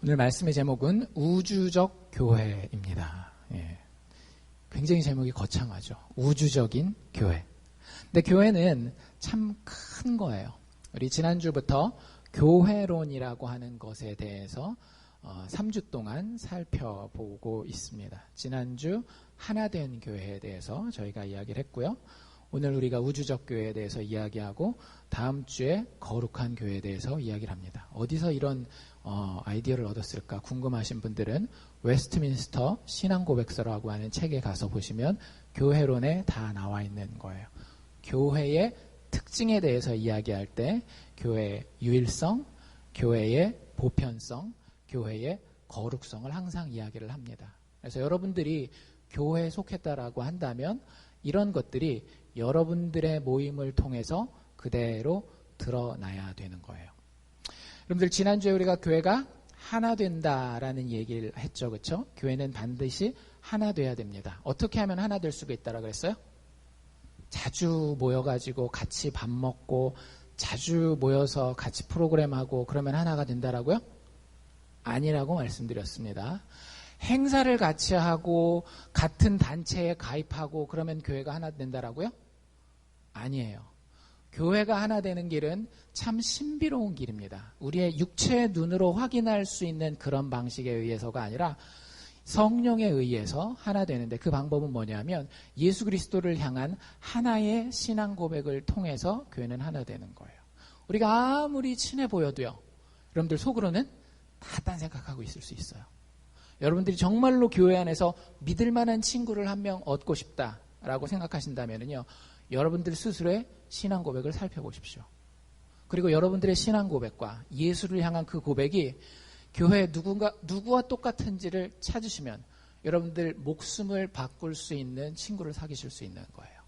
오늘 말씀의 제목은 우주적 교회입니다. 굉장히 제목이 거창하죠. 우주적인 교회. 근데 교회는 참 큰 거예요. 우리 지난주부터 교회론이라고 하는 것에 대해서 3주 동안 살펴보고 있습니다. 지난주 하나된 교회에 대해서 저희가 이야기를 했고요. 오늘 우리가 우주적 교회에 대해서 이야기하고 다음 주에 거룩한 교회에 대해서 이야기를 합니다. 어디서 이런 아이디어를 얻었을까 궁금하신 분들은 웨스트민스터 신앙고백서라고 하는 책에 가서 보시면 교회론에 다 나와 있는 거예요. 교회의 특징에 대해서 이야기할 때 교회의 유일성, 교회의 보편성, 교회의 거룩성을 항상 이야기를 합니다. 그래서 여러분들이 교회에 속했다라고 한다면 이런 것들이 여러분들의 모임을 통해서 그대로 드러나야 되는 거예요. 여러분들 지난주에 우리가 교회가 하나 된다라는 얘기를 했죠. 그렇죠? 교회는 반드시 하나 돼야 됩니다. 어떻게 하면 하나 될 수가 있다라고 그랬어요? 자주 모여가지고 같이 밥 먹고 자주 모여서 같이 프로그램하고 그러면 하나가 된다라고요? 아니라고 말씀드렸습니다. 행사를 같이 하고 같은 단체에 가입하고 그러면 교회가 하나 된다라고요? 아니에요. 교회가 하나 되는 길은 참 신비로운 길입니다. 우리의 육체의 눈으로 확인할 수 있는 그런 방식에 의해서가 아니라 성령에 의해서 하나 되는데 그 방법은 뭐냐면 예수 그리스도를 향한 하나의 신앙 고백을 통해서 교회는 하나 되는 거예요. 우리가 아무리 친해 보여도요. 여러분들 속으로는 다 딴 생각하고 있을 수 있어요. 여러분들이 정말로 교회 안에서 믿을 만한 친구를 한 명 얻고 싶다라고 생각하신다면요. 여러분들 스스로의 신앙 고백을 살펴보십시오. 그리고 여러분들의 신앙 고백과 예수를 향한 그 고백이 교회 누구와 똑같은지를 찾으시면 여러분들 목숨을 바꿀 수 있는 친구를 사귀실 수 있는 거예요.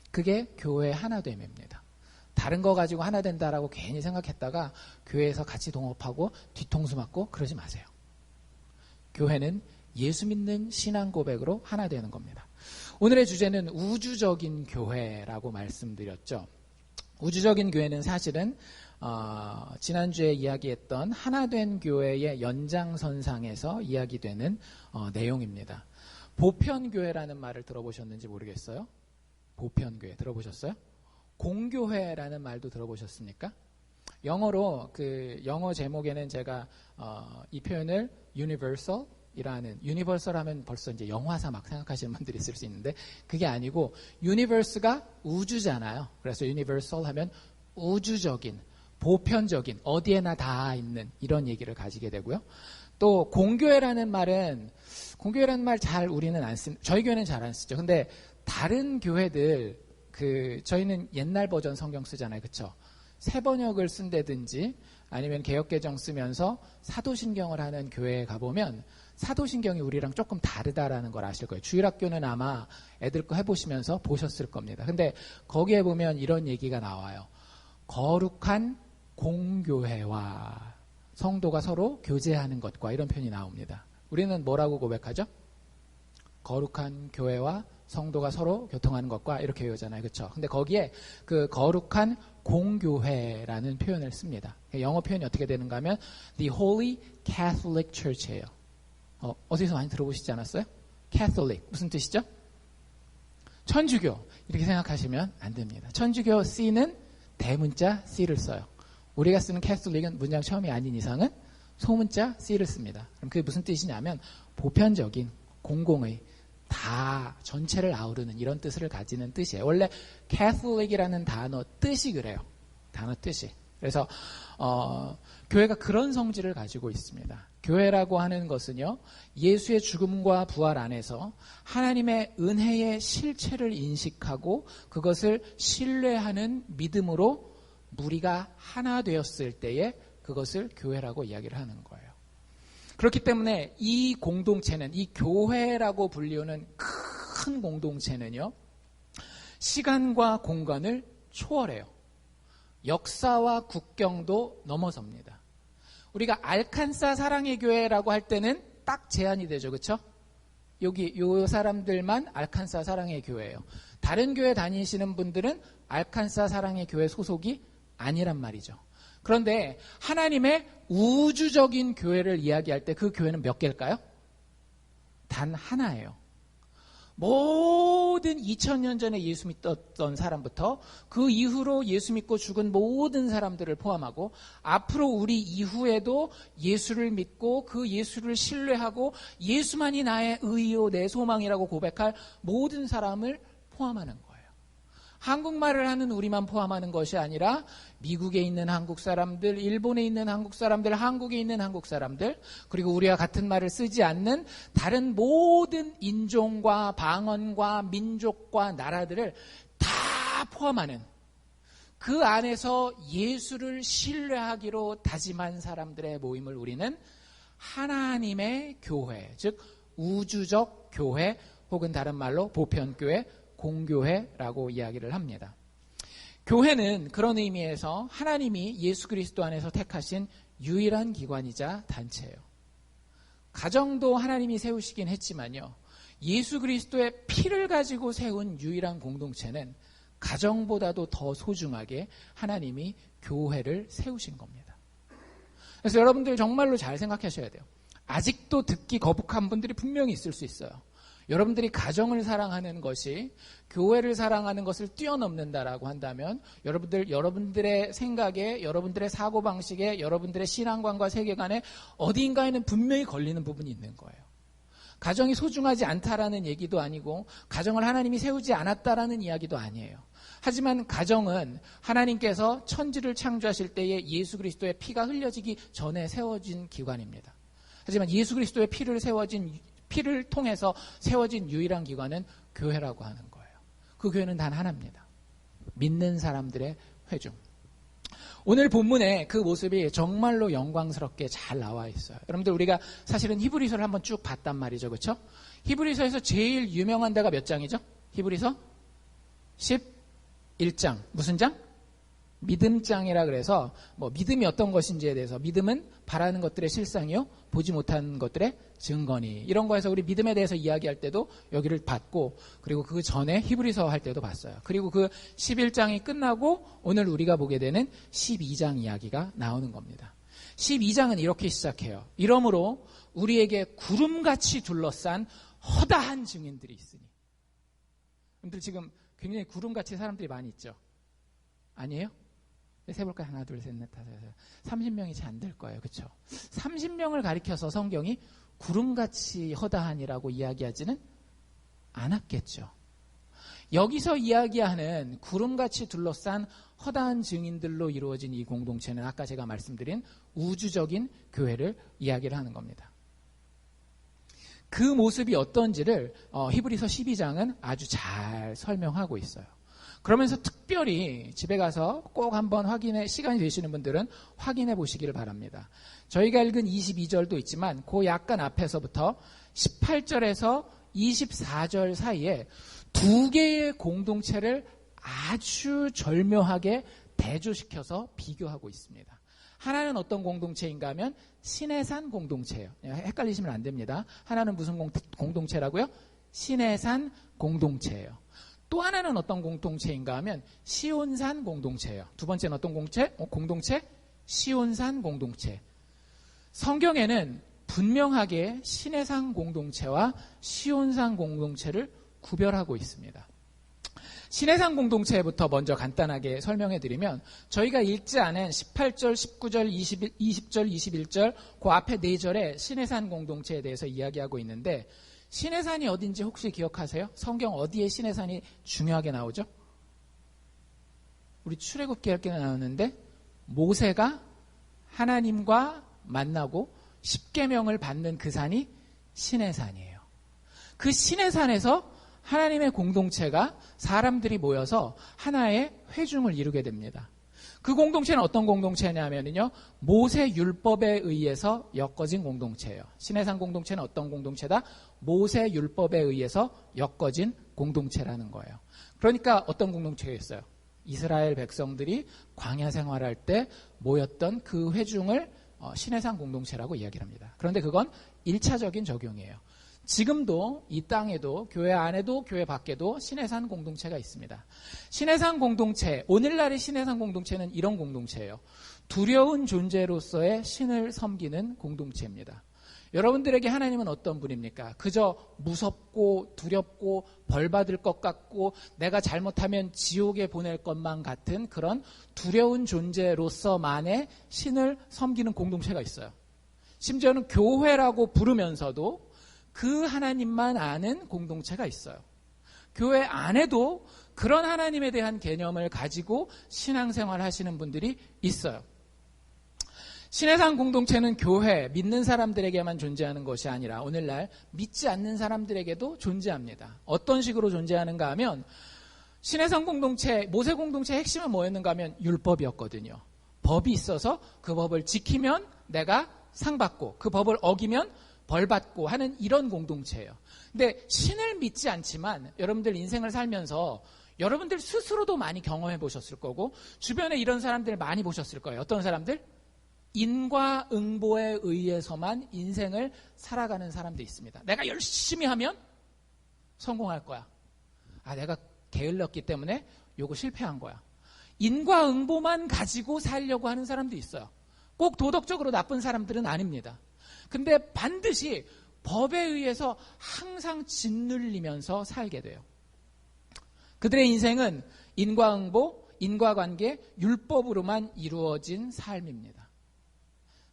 그게 교회의 하나됨입니다. 다른 거 가지고 하나 된다라고 괜히 생각했다가 교회에서 같이 동업하고 뒤통수 맞고 그러지 마세요. 교회는 예수 믿는 신앙 고백으로 하나 되는 겁니다. 오늘의 주제는 우주적인 교회라고 말씀드렸죠. 우주적인 교회는 사실은 지난주에 이야기했던 하나된 교회의 연장선상에서 이야기되는 내용입니다. 보편교회라는 말을 들어보셨는지 모르겠어요. 보편교회 들어보셨어요? 공교회라는 말도 들어보셨습니까? 영어로 영어 제목에는 제가 이 표현을 universal 하면 벌써 이제 영화사 막 생각하시는 분들이 있을 수 있는데 그게 아니고 universe가 우주잖아요. 그래서 universal 하면 우주적인, 보편적인, 어디에나 다 있는 이런 얘기를 가지게 되고요. 또 공교회라는 말은 공교회라는 말 잘 우리는 안 씁니다. 저희 교회는 잘 안 쓰죠. 근데 다른 교회들 저희는 옛날 버전 성경 쓰잖아요. 그렇죠? 새 번역을 쓴다든지 아니면 개역개정 쓰면서 사도신경을 하는 교회에 가보면 사도신경이 우리랑 조금 다르다라는 걸 아실 거예요. 주일학교는 아마 애들 거 해보시면서 보셨을 겁니다. 근데 거기에 보면 이런 얘기가 나와요. 거룩한 공교회와 성도가 서로 교제하는 것과 이런 표현이 나옵니다. 우리는 뭐라고 고백하죠? 거룩한 교회와 성도가 서로 교통하는 것과 이렇게 외우잖아요. 그렇죠? 근데 거기에 그 거룩한 공교회라는 표현을 씁니다. 영어 표현이 어떻게 되는가 하면 The Holy Catholic Church예요. 어디서 많이 들어보시지 않았어요? Catholic 무슨 뜻이죠? 천주교 이렇게 생각하시면 안 됩니다. 천주교 C는 대문자 C를 써요. 우리가 쓰는 Catholic은 문장 처음이 아닌 이상은 소문자 C를 씁니다. 그럼 그게 무슨 뜻이냐면 보편적인 공공의 다 전체를 아우르는 이런 뜻을 가지는 뜻이에요. 원래 Catholic이라는 단어 뜻이 그래요. 단어 뜻이. 그래서 교회가 그런 성질을 가지고 있습니다. 교회라고 하는 것은요. 예수의 죽음과 부활 안에서 하나님의 은혜의 실체를 인식하고 그것을 신뢰하는 믿음으로 무리가 하나 되었을 때에 그것을 교회라고 이야기를 하는 거예요. 그렇기 때문에 이 공동체는 이 교회라고 불리우는 큰 공동체는요. 시간과 공간을 초월해요. 역사와 국경도 넘어섭니다. 우리가 알칸사 사랑의 교회라고 할 때는 딱 제한이 되죠. 그렇죠? 요 사람들만 알칸사 사랑의 교회예요. 다른 교회 다니시는 분들은 알칸사 사랑의 교회 소속이 아니란 말이죠. 그런데 하나님의 우주적인 교회를 이야기할 때 그 교회는 몇 개일까요? 단 하나예요. 모든 2000년 전에 예수 믿었던 사람부터 그 이후로 예수 믿고 죽은 모든 사람들을 포함하고 앞으로 우리 이후에도 예수를 믿고 그 예수를 신뢰하고 예수만이 나의 의요 내 소망이라고 고백할 모든 사람을 포함하는 거예요. 한국말을 하는 우리만 포함하는 것이 아니라 미국에 있는 한국 사람들, 일본에 있는 한국 사람들, 한국에 있는 한국 사람들, 그리고 우리와 같은 말을 쓰지 않는 다른 모든 인종과 방언과 민족과 나라들을 다 포함하는 그 안에서 예수를 신뢰하기로 다짐한 사람들의 모임을 우리는 하나님의 교회, 즉 우주적 교회 혹은 다른 말로 보편교회, 공교회라고 이야기를 합니다. 교회는 그런 의미에서 하나님이 예수 그리스도 안에서 택하신 유일한 기관이자 단체예요. 가정도 하나님이 세우시긴 했지만요. 예수 그리스도의 피를 가지고 세운 유일한 공동체는 가정보다도 더 소중하게 하나님이 교회를 세우신 겁니다. 그래서 여러분들 정말로 잘 생각하셔야 돼요. 아직도 듣기 거북한 분들이 분명히 있을 수 있어요. 여러분들이 가정을 사랑하는 것이 교회를 사랑하는 것을 뛰어넘는다라고 한다면 여러분들의 생각에, 여러분들의 사고방식에, 여러분들의 신앙관과 세계관에 어디인가에는 분명히 걸리는 부분이 있는 거예요. 가정이 소중하지 않다라는 얘기도 아니고 가정을 하나님이 세우지 않았다라는 이야기도 아니에요. 하지만 가정은 하나님께서 천지를 창조하실 때에 예수 그리스도의 피가 흘려지기 전에 세워진 기관입니다. 하지만 예수 그리스도의 피를 통해서 세워진 유일한 기관은 교회라고 하는 거예요. 그 교회는 단 하나입니다. 믿는 사람들의 회중. 오늘 본문에 그 모습이 정말로 영광스럽게 잘 나와 있어요. 여러분들 우리가 사실은 히브리서를 한번 쭉 봤단 말이죠. 그렇죠? 히브리서에서 제일 유명한 데가 몇 장이죠? 히브리서 11장. 무슨 장? 믿음장이라 그래서 믿음이 어떤 것인지에 대해서, 믿음은 바라는 것들의 실상이요 보지 못하는 것들의 증거니, 이런 거에서 우리 믿음에 대해서 이야기할 때도 여기를 봤고, 그리고 그 전에 히브리서 할 때도 봤어요. 그리고 그 11장이 끝나고 오늘 우리가 보게 되는 12장 이야기가 나오는 겁니다. 12장은 이렇게 시작해요. 이러므로 우리에게 구름같이 둘러싼 허다한 증인들이 있으니. 여러분들 지금 굉장히 구름같이 사람들이 많이 있죠? 아니에요? 세볼까요? 하나, 둘, 셋, 넷, 다섯, 여섯. 30명이 채 안 될 거예요. 그렇죠? 30명을 가리켜서 성경이 구름같이 허다한이라고 이야기하지는 않았겠죠. 여기서 이야기하는 구름같이 둘러싼 허다한 증인들로 이루어진 이 공동체는 아까 제가 말씀드린 우주적인 교회를 이야기를 하는 겁니다. 그 모습이 어떤지를 히브리서 12장은 아주 잘 설명하고 있어요. 그러면서 특별히 집에 가서 꼭 한번 시간이 되시는 분들은 확인해 보시기를 바랍니다. 저희가 읽은 22절도 있지만 그 약간 앞에서부터 18절에서 24절 사이에 두 개의 공동체를 아주 절묘하게 대조시켜서 비교하고 있습니다. 하나는 어떤 공동체인가 하면 시내산 공동체예요. 헷갈리시면 안 됩니다. 하나는 무슨 공동체라고요? 시내산 공동체예요. 또 하나는 어떤 공동체인가 하면 시온산 공동체예요. 두 번째는 어떤 공동체? 시온산 공동체. 성경에는 분명하게 시내산 공동체와 시온산 공동체를 구별하고 있습니다. 시내산 공동체부터 먼저 간단하게 설명해 드리면 저희가 읽지 않은 18절, 19절, 20절, 21절 그 앞에 4절에 시내산 공동체에 대해서 이야기하고 있는데, 시내산이 어딘지 혹시 기억하세요? 성경 어디에 시내산이 중요하게 나오죠? 우리 출애굽기에 나오는데 모세가 하나님과 만나고 십계명을 받는 그 산이 시내산이에요. 그 시내산에서 하나님의 공동체가 사람들이 모여서 하나의 회중을 이루게 됩니다. 그 공동체는 어떤 공동체냐면요, 모세 율법에 의해서 엮어진 공동체예요. 시내산 공동체는 어떤 공동체다? 모세 율법에 의해서 엮어진 공동체라는 거예요. 그러니까 어떤 공동체였어요? 이스라엘 백성들이 광야 생활할 때 모였던 그 회중을 시내산 공동체라고 이야기를 합니다. 그런데 그건 1차적인 적용이에요. 지금도 이 땅에도 교회 안에도 교회 밖에도 시내산 공동체가 있습니다. 시내산 공동체, 오늘날의 시내산 공동체는 이런 공동체예요. 두려운 존재로서의 신을 섬기는 공동체입니다. 여러분들에게 하나님은 어떤 분입니까? 그저 무섭고 두렵고 벌받을 것 같고 내가 잘못하면 지옥에 보낼 것만 같은 그런 두려운 존재로서만의 신을 섬기는 공동체가 있어요. 심지어는 교회라고 부르면서도 그 하나님만 아는 공동체가 있어요. 교회 안에도 그런 하나님에 대한 개념을 가지고 신앙생활을 하시는 분들이 있어요. 신의 산 공동체는 교회, 믿는 사람들에게만 존재하는 것이 아니라 오늘날 믿지 않는 사람들에게도 존재합니다. 어떤 식으로 존재하는가 하면 신의 산 공동체, 모세 공동체의 핵심은 뭐였는가 하면 율법이었거든요. 법이 있어서 그 법을 지키면 내가 상 받고 그 법을 어기면 벌 받고 하는 이런 공동체예요. 근데 신을 믿지 않지만 여러분들 인생을 살면서 여러분들 스스로도 많이 경험해 보셨을 거고 주변에 이런 사람들 많이 보셨을 거예요. 어떤 사람들? 인과응보에 의해서만 인생을 살아가는 사람도 있습니다. 내가 열심히 하면 성공할 거야. 내가 게을렀기 때문에 요거 실패한 거야. 인과응보만 가지고 살려고 하는 사람도 있어요. 꼭 도덕적으로 나쁜 사람들은 아닙니다. 근데 반드시 법에 의해서 항상 짓눌리면서 살게 돼요. 그들의 인생은 인과응보, 인과관계, 율법으로만 이루어진 삶입니다.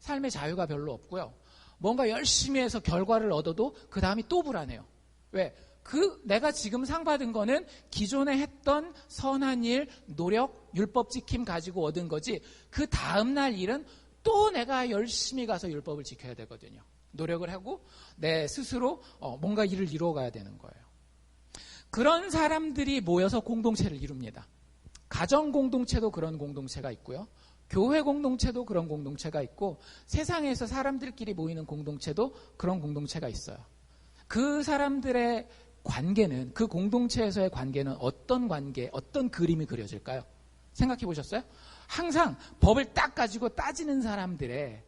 삶의 자유가 별로 없고요. 뭔가 열심히 해서 결과를 얻어도 그 다음이 또 불안해요. 왜? 내가 지금 상 받은 거는 기존에 했던 선한 일, 노력, 율법 지킴 가지고 얻은 거지 그 다음날 일은 또 내가 열심히 가서 율법을 지켜야 되거든요. 노력을 하고 내 스스로 뭔가 일을 이루어가야 되는 거예요. 그런 사람들이 모여서 공동체를 이룹니다. 가정 공동체도 그런 공동체가 있고요. 교회 공동체도 그런 공동체가 있고 세상에서 사람들끼리 모이는 공동체도 그런 공동체가 있어요. 그 사람들의 관계는, 그 공동체에서의 관계는 어떤 관계, 어떤 그림이 그려질까요? 생각해 보셨어요? 항상 법을 딱 가지고 따지는 사람들의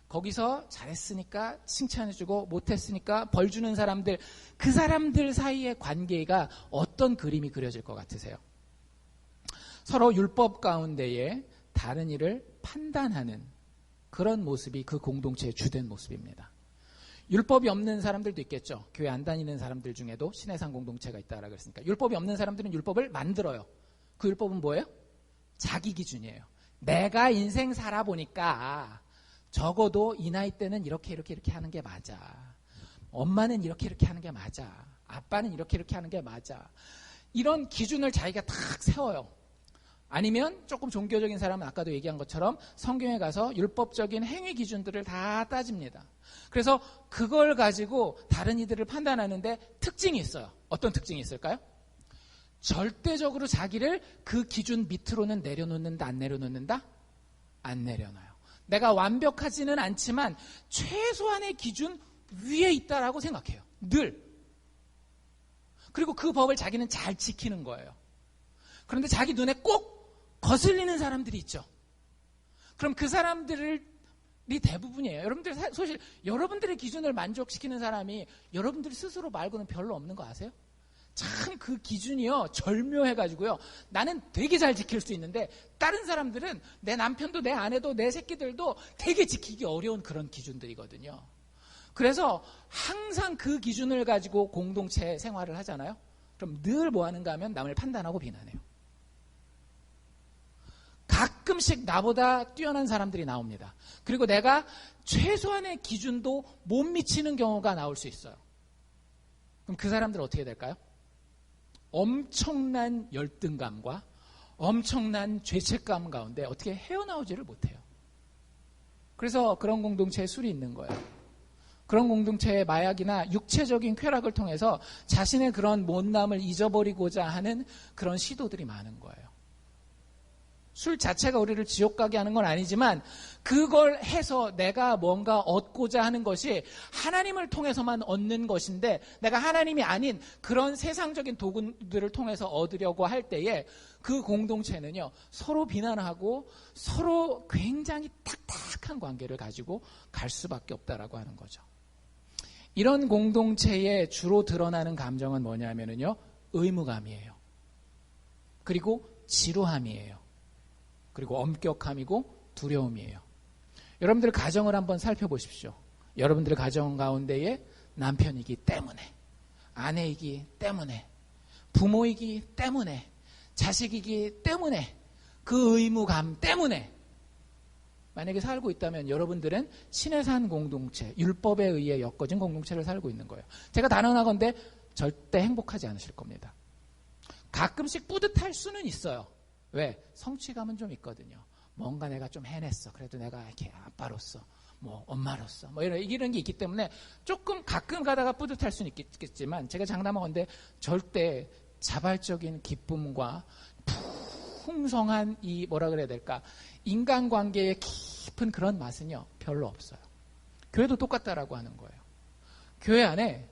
거기서 잘했으니까 칭찬해주고 못했으니까 벌 주는 사람들, 그 사람들 사이의 관계가 어떤 그림이 그려질 것 같으세요? 서로 율법 가운데에 다른 일을 판단하는 그런 모습이 그 공동체의 주된 모습입니다. 율법이 없는 사람들도 있겠죠. 교회 안 다니는 사람들 중에도 신의 산 공동체가 있다라고 그랬으니까. 율법이 없는 사람들은 율법을 만들어요. 그 율법은 뭐예요? 자기 기준이에요. 내가 인생 살아보니까 적어도 이 나이 때는 이렇게 하는 게 맞아. 엄마는 이렇게 하는 게 맞아. 아빠는 이렇게 하는 게 맞아. 이런 기준을 자기가 탁 세워요. 아니면 조금 종교적인 사람은 아까도 얘기한 것처럼 성경에 가서 율법적인 행위 기준들을 다 따집니다. 그래서 그걸 가지고 다른 이들을 판단하는데 특징이 있어요. 어떤 특징이 있을까요? 절대적으로 자기를 그 기준 밑으로는 내려놓는다, 안 내려놓는다? 안 내려놔요. 내가 완벽하지는 않지만 최소한의 기준 위에 있다라고 생각해요. 늘. 그리고 그 법을 자기는 잘 지키는 거예요. 그런데 자기 눈에 꼭 거슬리는 사람들이 있죠. 그럼 그 사람들이 대부분이에요. 여러분들 사실 여러분들의 기준을 만족시키는 사람이 여러분들 스스로 말고는 별로 없는 거 아세요? 참 그 기준이요 절묘해가지고요. 나는 되게 잘 지킬 수 있는데 다른 사람들은 내 남편도 내 아내도 내 새끼들도 되게 지키기 어려운 그런 기준들이거든요. 그래서 항상 그 기준을 가지고 공동체 생활을 하잖아요. 그럼 늘 뭐 하는가 하면 남을 판단하고 비난해요. 가끔씩 나보다 뛰어난 사람들이 나옵니다. 그리고 내가 최소한의 기준도 못 미치는 경우가 나올 수 있어요. 그럼 그 사람들은 어떻게 될까요? 엄청난 열등감과 엄청난 죄책감 가운데 어떻게 헤어나오지를 못해요. 그래서 그런 공동체에 술이 있는 거예요. 그런 공동체의 마약이나 육체적인 쾌락을 통해서 자신의 그런 못남을 잊어버리고자 하는 그런 시도들이 많은 거예요. 술 자체가 우리를 지옥 가게 하는 건 아니지만 그걸 해서 내가 뭔가 얻고자 하는 것이 하나님을 통해서만 얻는 것인데 내가 하나님이 아닌 그런 세상적인 도구들을 통해서 얻으려고 할 때에 그 공동체는요 서로 비난하고 서로 굉장히 탁탁한 관계를 가지고 갈 수밖에 없다라고 하는 거죠. 이런 공동체에 주로 드러나는 감정은 뭐냐면요 의무감이에요. 그리고 지루함이에요. 그리고 엄격함이고 두려움이에요. 여러분들 가정을 한번 살펴보십시오. 여러분들 가정 가운데에 남편이기 때문에, 아내이기 때문에, 부모이기 때문에, 자식이기 때문에, 그 의무감 때문에 만약에 살고 있다면 여러분들은 신의 산 공동체, 율법에 의해 엮어진 공동체를 살고 있는 거예요. 제가 단언하건대 절대 행복하지 않으실 겁니다. 가끔씩 뿌듯할 수는 있어요. 왜? 성취감은 좀 있거든요. 뭔가 내가 좀 해냈어. 그래도 내가 이렇게 아빠로서, 뭐 엄마로서, 뭐 이런 게 있기 때문에 조금 가끔 가다가 뿌듯할 수는 있겠지만, 제가 장담하건대 절대 자발적인 기쁨과 풍성한 이 뭐라 그래야 될까, 인간관계의 깊은 그런 맛은요 별로 없어요. 교회도 똑같다라고 하는 거예요. 교회 안에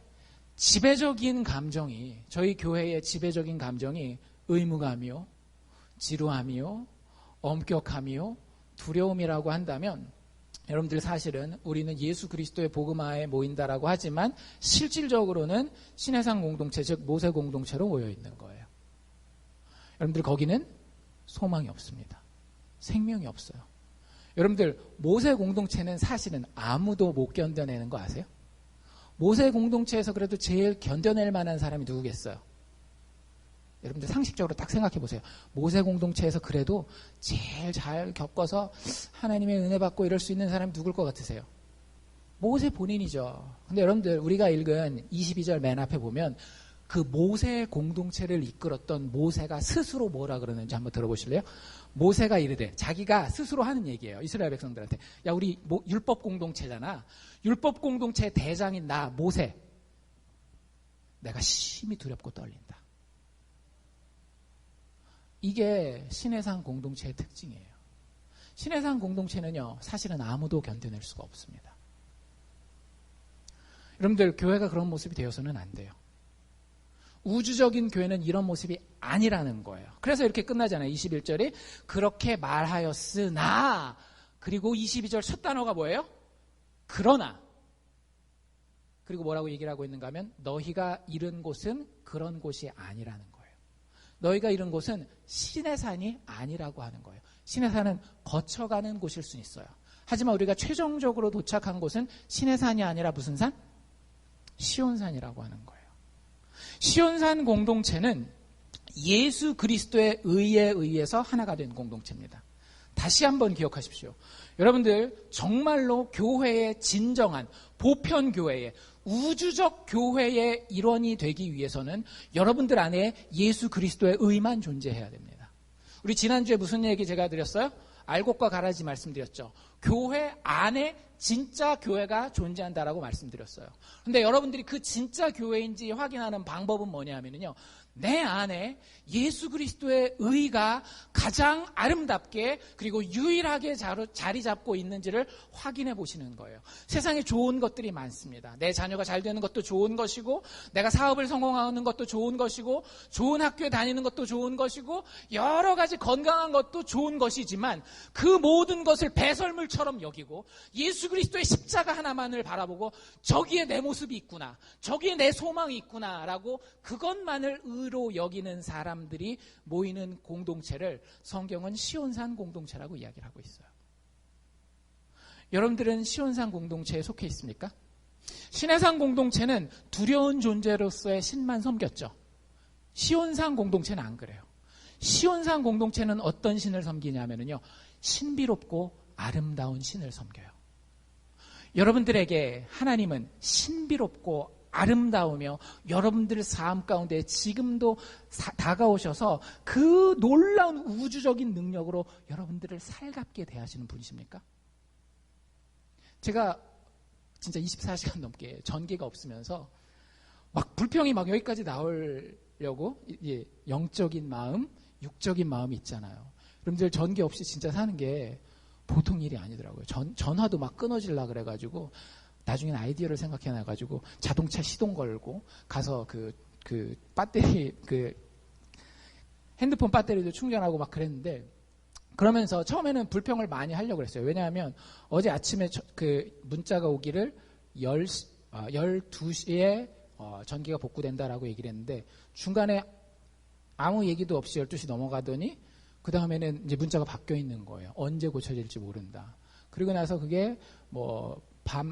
지배적인 감정이, 저희 교회의 지배적인 감정이 의무감이요, 지루함이요, 엄격함이요, 두려움이라고 한다면, 여러분들 사실은 우리는 예수 그리스도의 복음화에 모인다라고 하지만 실질적으로는 신의 산 공동체, 즉 모세 공동체로 모여 있는 거예요. 여러분들 거기는 소망이 없습니다. 생명이 없어요. 여러분들 모세 공동체는 사실은 아무도 못 견뎌내는 거 아세요? 모세 공동체에서 그래도 제일 견뎌낼 만한 사람이 누구겠어요? 여러분들 상식적으로 딱 생각해 보세요. 모세 공동체에서 그래도 제일 잘 겪어서 하나님의 은혜 받고 이럴 수 있는 사람이 누굴 것 같으세요? 모세 본인이죠. 근데 여러분들 우리가 읽은 22절 맨 앞에 보면 그 모세 공동체를 이끌었던 모세가 스스로 뭐라 그러는지 한번 들어보실래요? 모세가 이르되, 자기가 스스로 하는 얘기예요. 이스라엘 백성들한테. 야, 우리 율법 공동체잖아. 율법 공동체 대장인 나 모세, 내가 심히 두렵고 떨린다. 이게 신의 산 공동체의 특징이에요. 신의 산 공동체는요, 사실은 아무도 견뎌낼 수가 없습니다. 여러분들 교회가 그런 모습이 되어서는 안 돼요. 우주적인 교회는 이런 모습이 아니라는 거예요. 그래서 이렇게 끝나잖아요. 21절이 그렇게 말하였으나, 그리고 22절 첫 단어가 뭐예요? 그러나. 그리고 뭐라고 얘기를 하고 있는가 하면 너희가 이른 곳은 그런 곳이 아니라는 거예요. 너희가 이른 곳은 신의 산이 아니라고 하는 거예요. 신의 산은 거쳐가는 곳일 수 있어요. 하지만 우리가 최종적으로 도착한 곳은 신의 산이 아니라 무슨 산? 시온산이라고 하는 거예요. 시온산 공동체는 예수 그리스도의 의에 의해서 하나가 된 공동체입니다. 다시 한번 기억하십시오. 여러분들 정말로 교회의 진정한 보편교회의 우주적 교회의 일원이 되기 위해서는 여러분들 안에 예수 그리스도의 의만 존재해야 됩니다. 우리 지난주에 무슨 얘기 제가 드렸어요? 알곡과 가라지 말씀드렸죠. 교회 안에 진짜 교회가 존재한다라고 말씀드렸어요. 그런데 여러분들이 그 진짜 교회인지 확인하는 방법은 뭐냐면요, 내 안에 예수 그리스도의 의가 가장 아름답게 그리고 유일하게 자리 잡고 있는지를 확인해 보시는 거예요. 세상에 좋은 것들이 많습니다. 내 자녀가 잘 되는 것도 좋은 것이고, 내가 사업을 성공하는 것도 좋은 것이고, 좋은 학교에 다니는 것도 좋은 것이고, 여러 가지 건강한 것도 좋은 것이지만 그 모든 것을 배설물처럼 여기고 예수 그리스도의 십자가 하나만을 바라보고 저기에 내 모습이 있구나, 저기에 내 소망이 있구나라고 그것만을 의로 여기는 사람들이 모이는 공동체를 성경은 시온산 공동체라고 이야기를 하고 있어요. 여러분들은 시온산 공동체에 속해 있습니까? 신의 산 공동체는 두려운 존재로서의 신만 섬겼죠. 시온산 공동체는 안 그래요. 시온산 공동체는 어떤 신을 섬기냐면요, 신비롭고 아름다운 신을 섬겨요. 여러분들에게 하나님은 신비롭고 아름다우며 여러분들 삶 가운데 지금도 다가오셔서 그 놀라운 우주적인 능력으로 여러분들을 살갑게 대하시는 분이십니까? 제가 진짜 24시간 넘게 전기가 없으면서 막 불평이 막 여기까지 나오려고 영적인 마음, 육적인 마음이 있잖아요. 여러분들 전기 없이 진짜 사는 게 보통 일이 아니더라고요. 전화도 막 끊어질라 그래가지고 나중에는 아이디어를 생각해놔가지고 자동차 시동 걸고 가서 그 배터리, 핸드폰 배터리도 충전하고 막 그랬는데, 그러면서 처음에는 불평을 많이 하려고 그랬어요. 왜냐하면 어제 아침에 문자가 오기를 12시에 전기가 복구된다라고 얘기를 했는데 중간에 아무 얘기도 없이 12시 넘어가더니 그 다음에는 이제 문자가 바뀌어 있는 거예요. 언제 고쳐질지 모른다. 그리고 나서 그게 뭐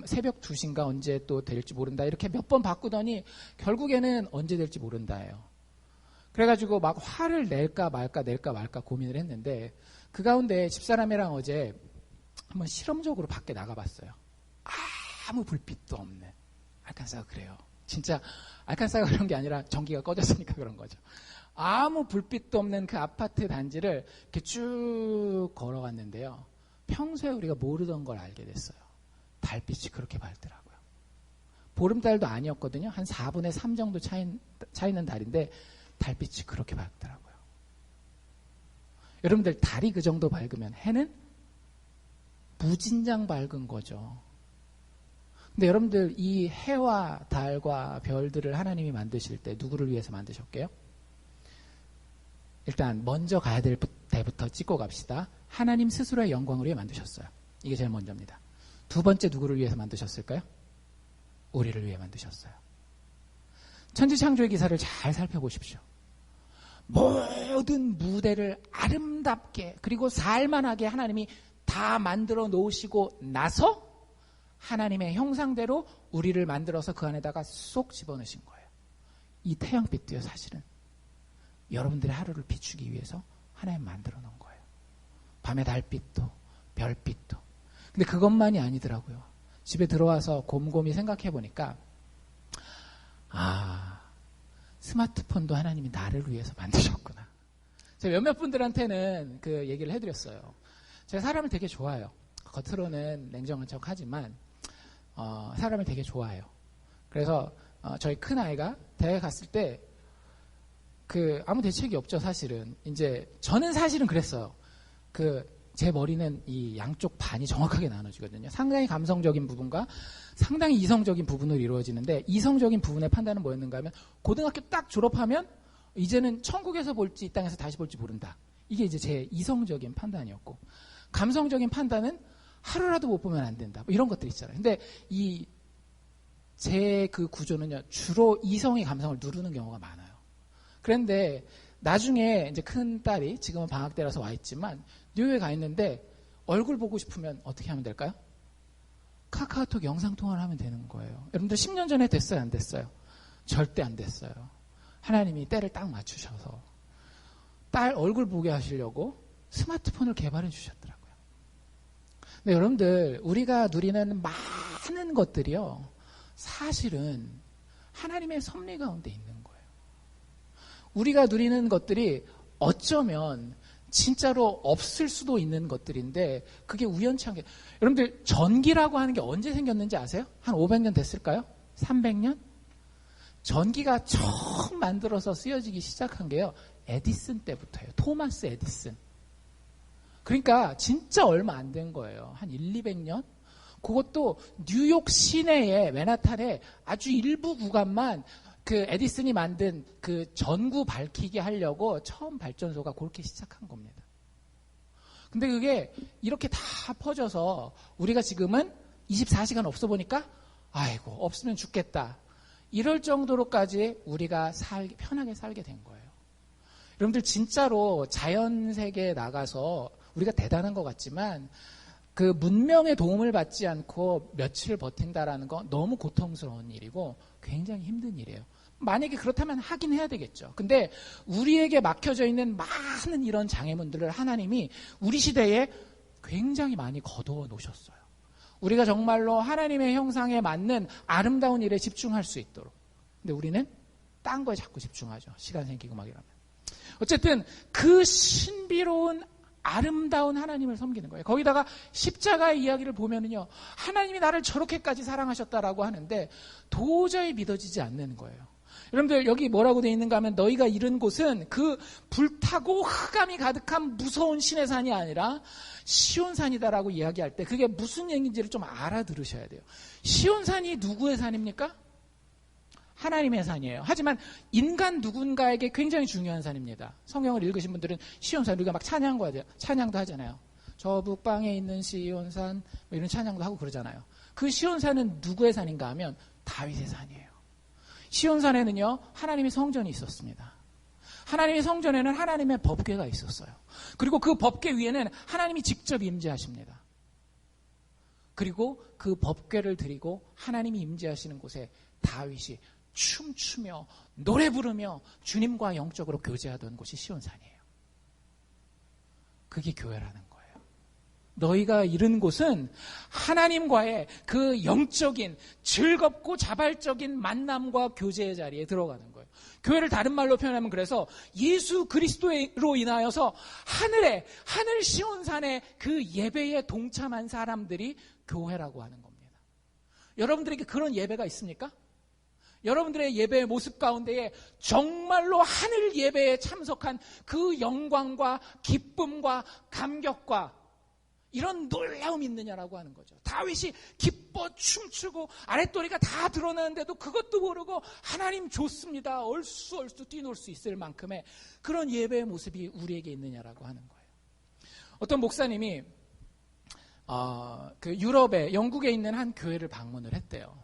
새벽 2시인가 언제 또 될지 모른다. 이렇게 몇 번 바꾸더니 결국에는 언제 될지 모른다예요. 그래가지고 막 화를 낼까 말까 고민을 했는데 그 가운데 집사람이랑 어제 한번 실험적으로 밖에 나가봤어요. 아무 불빛도 없는. 알칸사가 그래요. 진짜 알칸사가 그런 게 아니라 전기가 꺼졌으니까 그런 거죠. 아무 불빛도 없는 그 아파트 단지를 이렇게 쭉 걸어갔는데요. 평소에 우리가 모르던 걸 알게 됐어요. 달빛이 그렇게 밝더라고요. 보름달도 아니었거든요. 한 4분의 3 정도 차이는 달인데 달빛이 그렇게 밝더라고요. 여러분들 달이 그 정도 밝으면 해는 무진장 밝은 거죠. 근데 여러분들 이 해와 달과 별들을 하나님이 만드실 때 누구를 위해서 만드셨게요? 일단 먼저 가야 될 때부터 찍고 갑시다. 하나님 스스로의 영광을 위해 만드셨어요. 이게 제일 먼저입니다. 두 번째 누구를 위해서 만드셨을까요? 우리를 위해 만드셨어요. 천지창조의 기사를 잘 살펴보십시오. 모든 무대를 아름답게 그리고 살만하게 하나님이 다 만들어 놓으시고 나서 하나님의 형상대로 우리를 만들어서 그 안에다가 쏙 집어넣으신 거예요. 이 태양빛도요, 사실은 여러분들의 하루를 비추기 위해서 하나님 만들어 놓은 거예요. 밤의 달빛도 별빛도. 근데 그것만이 아니더라고요. 집에 들어와서 곰곰이 생각해 보니까 스마트폰도 하나님이 나를 위해서 만드셨구나. 제가 몇몇 분들한테는 그 얘기를 해드렸어요. 제가 사람을 되게 좋아해요. 겉으로는 냉정한 척 하지만 사람을 되게 좋아해요. 그래서 저희 큰아이가 대학에 갔을 때 아무 대책이 없죠, 사실은. 이제 저는 사실은 그랬어요. 제 머리는 이 양쪽 반이 정확하게 나눠지거든요. 상당히 감성적인 부분과 상당히 이성적인 부분으로 이루어지는데 이성적인 부분의 판단은 뭐였는가 하면 고등학교 딱 졸업하면 이제는 천국에서 볼지 이 땅에서 다시 볼지 모른다. 이게 이제 제 이성적인 판단이었고 감성적인 판단은 하루라도 못 보면 안 된다. 뭐 이런 것들 있잖아요. 근데 제 그 구조는요, 주로 이성이 감성을 누르는 경우가 많아요. 그런데 나중에 이제 큰 딸이 지금은 방학 때라서 와 있지만 뉴욕에 가 있는데 얼굴 보고 싶으면 어떻게 하면 될까요? 카카오톡 영상통화를 하면 되는 거예요. 여러분들 10년 전에 됐어요, 안 됐어요? 절대 안 됐어요. 하나님이 때를 딱 맞추셔서 딸 얼굴 보게 하시려고 스마트폰을 개발해 주셨더라고요. 근데 여러분들 우리가 누리는 많은 것들이요, 사실은 하나님의 섭리 가운데 있는 거예요. 우리가 누리는 것들이 어쩌면 진짜로 없을 수도 있는 것들인데 그게 우연치 않게. 여러분들 전기라고 하는 게 언제 생겼는지 아세요? 한 500년 됐을까요? 300년? 전기가 처음 만들어서 쓰여지기 시작한 게요, 에디슨 때부터예요. 토마스 에디슨. 그러니까 진짜 얼마 안 된 거예요. 한 200년? 그것도 뉴욕 시내에 맨하탄에 아주 일부 구간만 에디슨이 만든 전구 밝히게 하려고 처음 발전소가 그렇게 시작한 겁니다. 근데 그게 이렇게 다 퍼져서 우리가 지금은 24시간 없어 보니까 아이고 없으면 죽겠다. 이럴 정도로까지 우리가 편하게 살게 된 거예요. 여러분들 진짜로 자연 세계에 나가서 우리가 대단한 것 같지만 그 문명의 도움을 받지 않고 며칠 버틴다라는 건 너무 고통스러운 일이고 굉장히 힘든 일이에요. 만약에 그렇다면 하긴 해야 되겠죠. 근데 우리에게 막혀져 있는 많은 이런 장애물들을 하나님이 우리 시대에 굉장히 많이 거두어 놓으셨어요. 우리가 정말로 하나님의 형상에 맞는 아름다운 일에 집중할 수 있도록. 근데 우리는 딴 거에 자꾸 집중하죠. 시간 생기고 막 이러면. 어쨌든 그 신비로운 아름다운 하나님을 섬기는 거예요. 거기다가 십자가의 이야기를 보면은요, 하나님이 나를 저렇게까지 사랑하셨다라고 하는데 도저히 믿어지지 않는 거예요. 여러분들 여기 뭐라고 되어 있는가 하면 너희가 이른 곳은 그 불타고 흑암이 가득한 무서운 신의 산이 아니라 시온산이다라고 이야기할 때 그게 무슨 얘기인지를 좀 알아들으셔야 돼요. 시온산이 누구의 산입니까? 하나님의 산이에요. 하지만 인간 누군가에게 굉장히 중요한 산입니다. 성경을 읽으신 분들은 시온산, 우리가 막 찬양도 하잖아요. 저 북방에 있는 시온산 뭐 이런 찬양도 하고 그러잖아요. 그 시온산은 누구의 산인가 하면 다윗의 산이에요. 시온산에는요, 하나님의 성전이 있었습니다. 하나님의 성전에는 하나님의 법궤가 있었어요. 그리고 그 법궤 위에는 하나님이 직접 임재하십니다. 그리고 그 법궤를 드리고 하나님이 임재하시는 곳에 다윗이 춤추며 노래 부르며 주님과 영적으로 교제하던 곳이 시온산이에요. 그게 교회라는 거예요. 너희가 이른 곳은 하나님과의 그 영적인 즐겁고 자발적인 만남과 교제의 자리에 들어가는 거예요. 교회를 다른 말로 표현하면 그래서 예수 그리스도로 인하여서 하늘 시온산의 그 예배에 동참한 사람들이 교회라고 하는 겁니다. 여러분들에게 그런 예배가 있습니까? 여러분들의 예배의 모습 가운데에 정말로 하늘 예배에 참석한 그 영광과 기쁨과 감격과 이런 놀라움이 있느냐라고 하는 거죠. 다윗이 기뻐 춤추고 아랫도리가 다 드러나는데도 그것도 모르고 하나님 좋습니다. 얼쑤 뛰놀 수 있을 만큼의 그런 예배의 모습이 우리에게 있느냐라고 하는 거예요. 어떤 목사님이 그 유럽에 영국에 있는 한 교회를 방문을 했대요.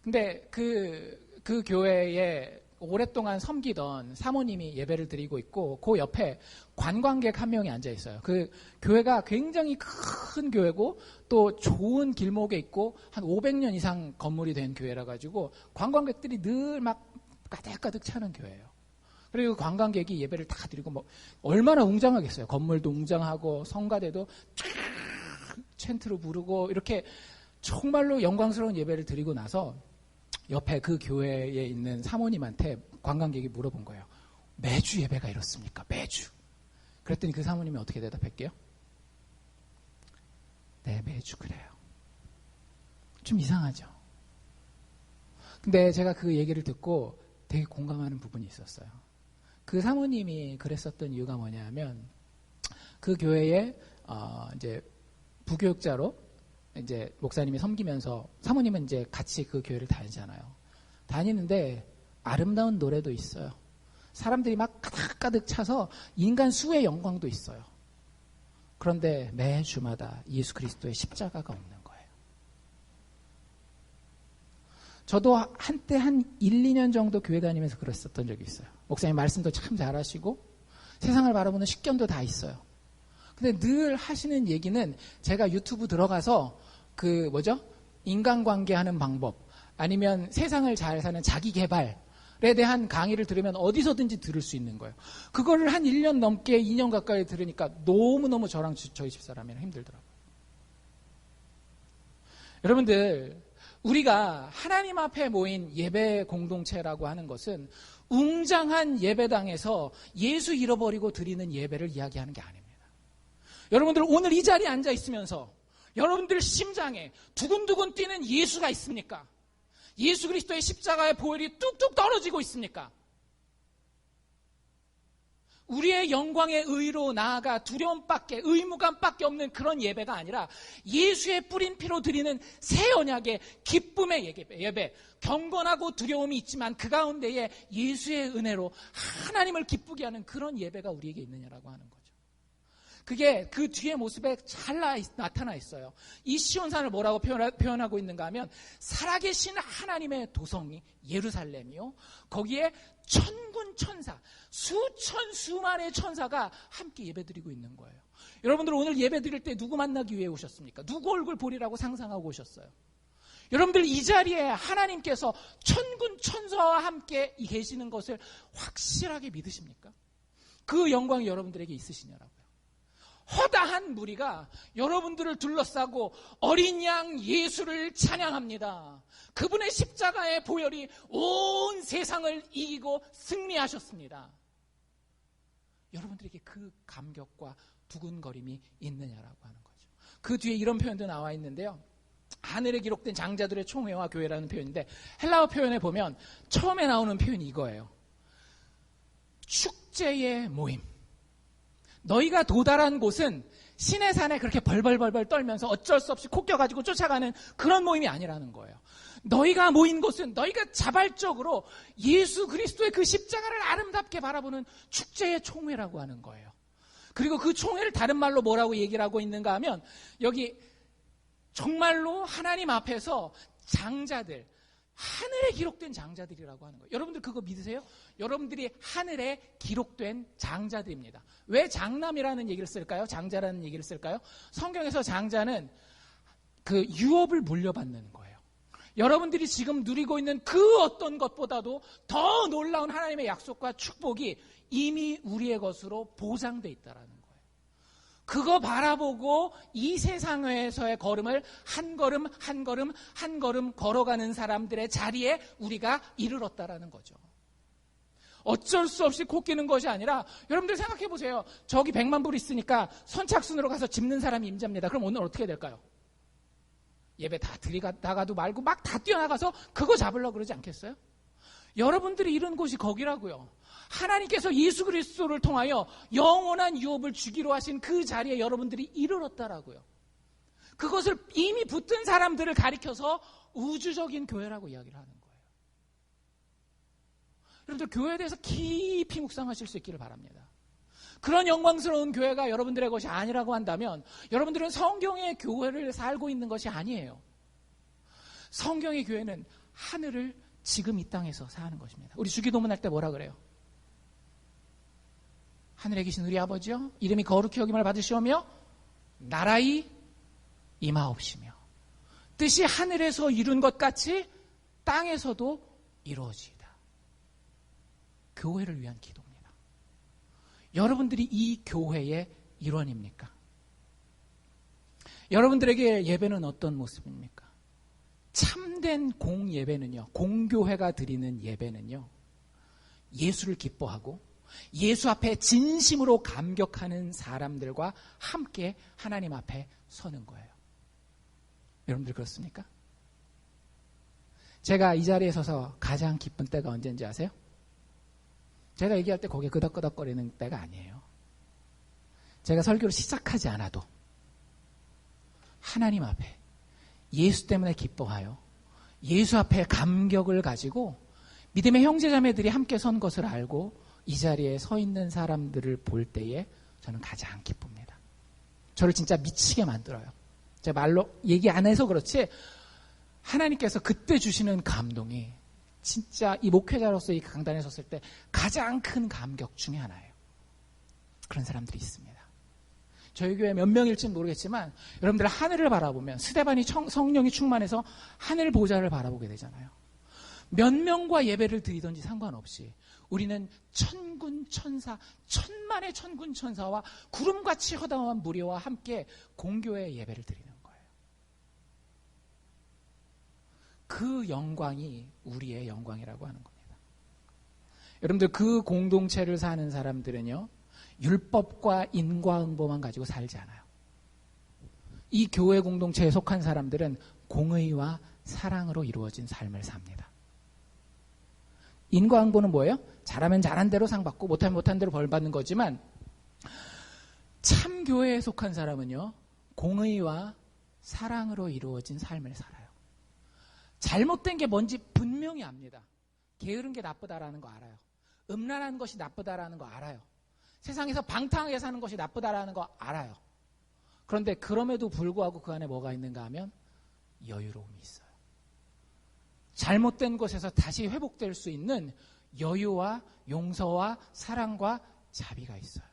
근데 그 교회에 오랫동안 섬기던 사모님이 예배를 드리고 있고 그 옆에 관광객 한 명이 앉아 있어요. 그 교회가 굉장히 큰 교회고 또 좋은 길목에 있고 한 500년 이상 건물이 된 교회라 가지고 관광객들이 늘 막 가득가득 차는 교회예요. 그리고 관광객이 예배를 다 드리고 뭐 얼마나 웅장하겠어요. 건물도 웅장하고 성가대도 챈트로 부르고 이렇게 정말로 영광스러운 예배를 드리고 나서 옆에 그 교회에 있는 사모님한테 관광객이 물어본 거예요. 매주 예배가 이렇습니까? 매주. 그랬더니 그 사모님이 어떻게 대답할게요? 네, 매주 그래요. 좀 이상하죠? 근데 제가 그 얘기를 듣고 되게 공감하는 부분이 있었어요. 그 사모님이 그랬었던 이유가 뭐냐면 그 교회에 이제 부교육자로 이제 목사님이 섬기면서 사모님은 이제 같이 그 교회를 다니잖아요. 다니는데 아름다운 노래도 있어요. 사람들이 막 가득가득 차서 인간 수의 영광도 있어요. 그런데 매 주마다 예수 그리스도의 십자가가 없는 거예요. 저도 한때 한 1, 2년 정도 교회 다니면서 그랬었던 적이 있어요. 목사님 말씀도 참 잘하시고 세상을 바라보는 식견도 다 있어요. 근데 늘 하시는 얘기는 제가 유튜브 들어가서 인간관계 하는 방법 아니면 세상을 잘 사는 자기 개발에 대한 강의를 들으면 어디서든지 들을 수 있는 거예요. 그거를 한 1년 넘게 2년 가까이 들으니까 너무너무 저랑 저희 집사람이랑 힘들더라고요. 여러분들, 우리가 하나님 앞에 모인 예배 공동체라고 하는 것은 웅장한 예배당에서 예수 잃어버리고 드리는 예배를 이야기하는 게 아닙니다. 여러분들 오늘 이 자리에 앉아 있으면서 여러분들 심장에 두근두근 뛰는 예수가 있습니까? 예수 그리스도의 십자가의 보혈이 뚝뚝 떨어지고 있습니까? 우리의 영광의 의로 나아가 두려움밖에 의무감밖에 없는 그런 예배가 아니라 예수의 뿌린 피로 드리는 새 언약의 기쁨의 예배, 경건하고 두려움이 있지만 그 가운데에 예수의 은혜로 하나님을 기쁘게 하는 그런 예배가 우리에게 있느냐라고 하는 거죠. 그게 그 뒤의 모습에 잘 나타나 있어요. 이 시온산을 뭐라고 표현하고 있는가 하면 살아계신 하나님의 도성이 예루살렘이요. 거기에 천군 천사, 수천 수만의 천사가 함께 예배드리고 있는 거예요. 여러분들 오늘 예배드릴 때 누구 만나기 위해 오셨습니까? 누구 얼굴 보리라고 상상하고 오셨어요? 여러분들 이 자리에 하나님께서 천군 천사와 함께 계시는 것을 확실하게 믿으십니까? 그 영광이 여러분들에게 있으시냐라고요. 허다한 무리가 여러분들을 둘러싸고 어린 양 예수를 찬양합니다. 그분의 십자가의 보혈이 온 세상을 이기고 승리하셨습니다. 여러분들에게 그 감격과 두근거림이 있느냐라고 하는 거죠. 그 뒤에 이런 표현도 나와 있는데요. 하늘에 기록된 장자들의 총회와 교회라는 표현인데 헬라어 표현에 보면 처음에 나오는 표현이 이거예요. 축제의 모임. 너희가 도달한 곳은 시내산에 그렇게 벌벌벌벌 떨면서 어쩔 수 없이 코 껴가지고 쫓아가는 그런 모임이 아니라는 거예요. 너희가 모인 곳은 너희가 자발적으로 예수 그리스도의 그 십자가를 아름답게 바라보는 축제의 총회라고 하는 거예요. 그리고 그 총회를 다른 말로 뭐라고 얘기를 하고 있는가 하면 여기 정말로 하나님 앞에서 장자들, 하늘에 기록된 장자들이라고 하는 거예요. 여러분들 그거 믿으세요? 여러분들이 하늘에 기록된 장자들입니다. 왜 장남이라는 얘기를 쓸까요? 장자라는 얘기를 쓸까요? 성경에서 장자는 그 유업을 물려받는 거예요. 여러분들이 지금 누리고 있는 그 어떤 것보다도 더 놀라운 하나님의 약속과 축복이 이미 우리의 것으로 보장돼 있다라는 거예요. 그거 바라보고 이 세상에서의 걸음을 한 걸음 한 걸음 한 걸음 걸어가는 사람들의 자리에 우리가 이르렀다라는 거죠. 어쩔 수 없이 코끼는 것이 아니라 여러분들 생각해 보세요. 저기 100만 불 있으니까 선착순으로 가서 짚는 사람이 임자입니다. 그럼 오늘 어떻게 될까요? 예배 다 들이다가도 말고 막 다 뛰어나가서 그거 잡으려고 그러지 않겠어요? 여러분들이 이런 곳이 거기라고요. 하나님께서 예수 그리스도를 통하여 영원한 유업을 주기로 하신 그 자리에 여러분들이 이르렀다라고요. 그것을 이미 붙든 사람들을 가리켜서 우주적인 교회라고 이야기를 하는 거예요. 여러분들 교회에 대해서 깊이 묵상하실 수 있기를 바랍니다. 그런 영광스러운 교회가 여러분들의 것이 아니라고 한다면 여러분들은 성경의 교회를 살고 있는 것이 아니에요. 성경의 교회는 하늘을 지금 이 땅에서 사는 것입니다. 우리 주기도문 할 때 뭐라 그래요? 하늘에 계신 우리 아버지여 이름이 거룩히 여김을 받으시오며 나라의 임하옵시며 뜻이 하늘에서 이룬 것 같이 땅에서도 이루어지이다. 교회를 위한 기도입니다. 여러분들이 이 교회의 일원입니까? 여러분들에게 예배는 어떤 모습입니까? 참된 공예배는요, 공교회가 드리는 예배는요, 예수를 기뻐하고 예수 앞에 진심으로 감격하는 사람들과 함께 하나님 앞에 서는 거예요. 여러분들 그렇습니까? 제가 이 자리에 서서 가장 기쁜 때가 언제인지 아세요? 제가 얘기할 때 고개 끄덕끄덕거리는 때가 아니에요. 제가 설교를 시작하지 않아도 하나님 앞에 예수 때문에 기뻐하여 예수 앞에 감격을 가지고 믿음의 형제자매들이 함께 선 것을 알고 이 자리에 서 있는 사람들을 볼 때에 저는 가장 기쁩니다. 저를 진짜 미치게 만들어요. 제가 말로 얘기 안 해서 그렇지 하나님께서 그때 주시는 감동이 진짜 이 목회자로서 이 강단에 섰을 때 가장 큰 감격 중에 하나예요. 그런 사람들이 있습니다. 저희 교회 몇 명일지는 모르겠지만 여러분들 하늘을 바라보면 스데반이 성령이 충만해서 하늘 보좌를 바라보게 되잖아요. 몇 명과 예배를 드리든지 상관없이 우리는 천군 천사, 천만의 천군 천사와 구름같이 허다한 무리와 함께 공교의 예배를 드리는 거예요. 그 영광이 우리의 영광이라고 하는 겁니다. 여러분들 그 공동체를 사는 사람들은요, 율법과 인과응보만 가지고 살지 않아요. 이 교회 공동체에 속한 사람들은 공의와 사랑으로 이루어진 삶을 삽니다. 인과응보는 뭐예요? 잘하면 잘한 대로 상 받고 못하면 못한 대로 벌 받는 거지만 참 교회에 속한 사람은요, 공의와 사랑으로 이루어진 삶을 살아요. 잘못된 게 뭔지 분명히 압니다. 게으른 게 나쁘다라는 거 알아요. 음란한 것이 나쁘다라는 거 알아요. 세상에서 방탕하게 사는 것이 나쁘다라는 거 알아요. 그런데 그럼에도 불구하고 그 안에 뭐가 있는가 하면 여유로움이 있어요. 잘못된 곳에서 다시 회복될 수 있는 여유와 용서와 사랑과 자비가 있어요.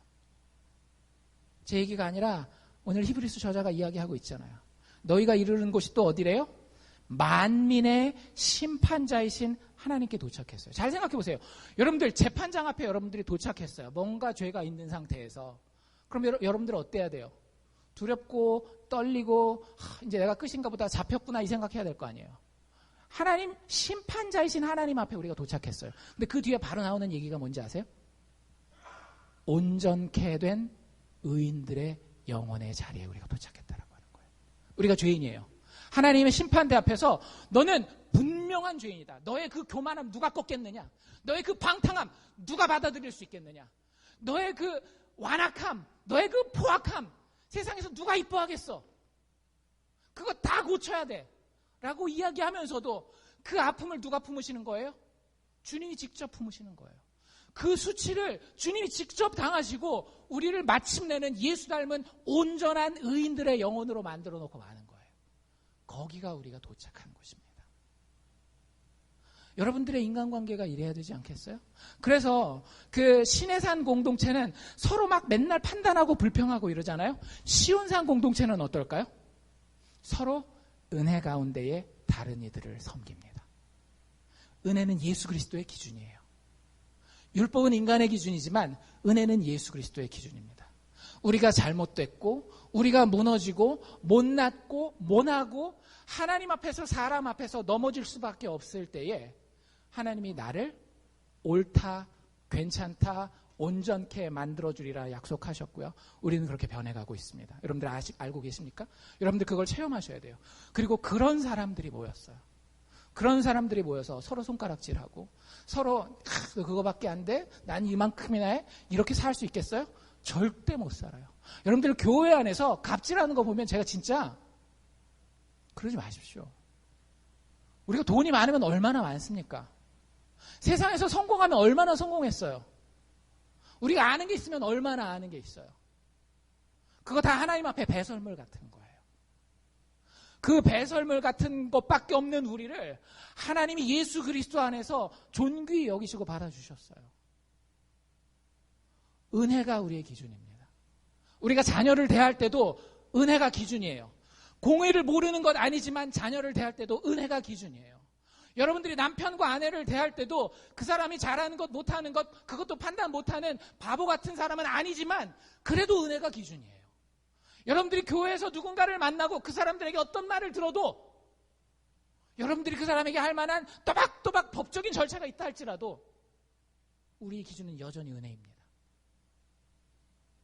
제 얘기가 아니라 오늘 히브리서 저자가 이야기하고 있잖아요. 너희가 이르는 곳이 또 어디래요? 만민의 심판자이신 하나님께 도착했어요. 잘 생각해 보세요. 여러분들 재판장 앞에 여러분들이 도착했어요. 뭔가 죄가 있는 상태에서. 그럼 여러분들 어때야 돼요? 두렵고 떨리고 이제 내가 끝인가 보다 잡혔구나 이 생각해야 될 거 아니에요. 하나님 심판자이신 하나님 앞에 우리가 도착했어요. 근데 그 뒤에 바로 나오는 얘기가 뭔지 아세요? 온전케 된 의인들의 영혼의 자리에 우리가 도착했다라고 하는 거예요. 우리가 죄인이에요. 하나님의 심판대 앞에서 너는 분명한 죄인이다. 너의 그 교만함 누가 꺾겠느냐? 너의 그 방탕함 누가 받아들일 수 있겠느냐? 너의 그 완악함, 너의 그 포악함 세상에서 누가 이뻐하겠어? 그거 다 고쳐야 돼. 라고 이야기하면서도 그 아픔을 누가 품으시는 거예요? 주님이 직접 품으시는 거예요. 그 수치를 주님이 직접 당하시고 우리를 마침내는 예수 닮은 온전한 의인들의 영혼으로 만들어 놓고 마는 거예요. 거기가 우리가 도착한 곳입니다. 여러분들의 인간관계가 이래야 되지 않겠어요? 그래서 그 신해산 공동체는 서로 막 맨날 판단하고 불평하고 이러잖아요. 시온산 공동체는 어떨까요? 서로 은혜 가운데에 다른 이들을 섬깁니다. 은혜는 예수 그리스도의 기준이에요. 율법은 인간의 기준이지만 은혜는 예수 그리스도의 기준입니다. 우리가 잘못됐고 우리가 무너지고 못났고 모나고 하나님 앞에서 사람 앞에서 넘어질 수밖에 없을 때에 하나님이 나를 옳다, 괜찮다, 온전케 만들어주리라 약속하셨고요. 우리는 그렇게 변해가고 있습니다. 여러분들 아직 알고 계십니까? 여러분들 그걸 체험하셔야 돼요. 그리고 그런 사람들이 모였어요. 그런 사람들이 모여서 서로 손가락질하고 서로 그거밖에 안 돼? 난 이만큼이나 해? 이렇게 살 수 있겠어요? 절대 못 살아요. 여러분들 교회 안에서 갑질하는 거 보면 제가 진짜 그러지 마십시오. 우리가 돈이 많으면 얼마나 많습니까? 세상에서 성공하면 얼마나 성공했어요? 우리가 아는 게 있으면 얼마나 아는 게 있어요? 그거 다 하나님 앞에 배설물 같은 거예요. 그 배설물 같은 것밖에 없는 우리를 하나님이 예수 그리스도 안에서 존귀히 여기시고 받아주셨어요. 은혜가 우리의 기준입니다. 우리가 자녀를 대할 때도 은혜가 기준이에요. 공의를 모르는 것 아니지만 자녀를 대할 때도 은혜가 기준이에요. 여러분들이 남편과 아내를 대할 때도 그 사람이 잘하는 것 못하는 것 그것도 판단 못하는 바보 같은 사람은 아니지만 그래도 은혜가 기준이에요. 여러분들이 교회에서 누군가를 만나고 그 사람들에게 어떤 말을 들어도 여러분들이 그 사람에게 할 만한 또박또박 법적인 절차가 있다 할지라도 우리의 기준은 여전히 은혜입니다.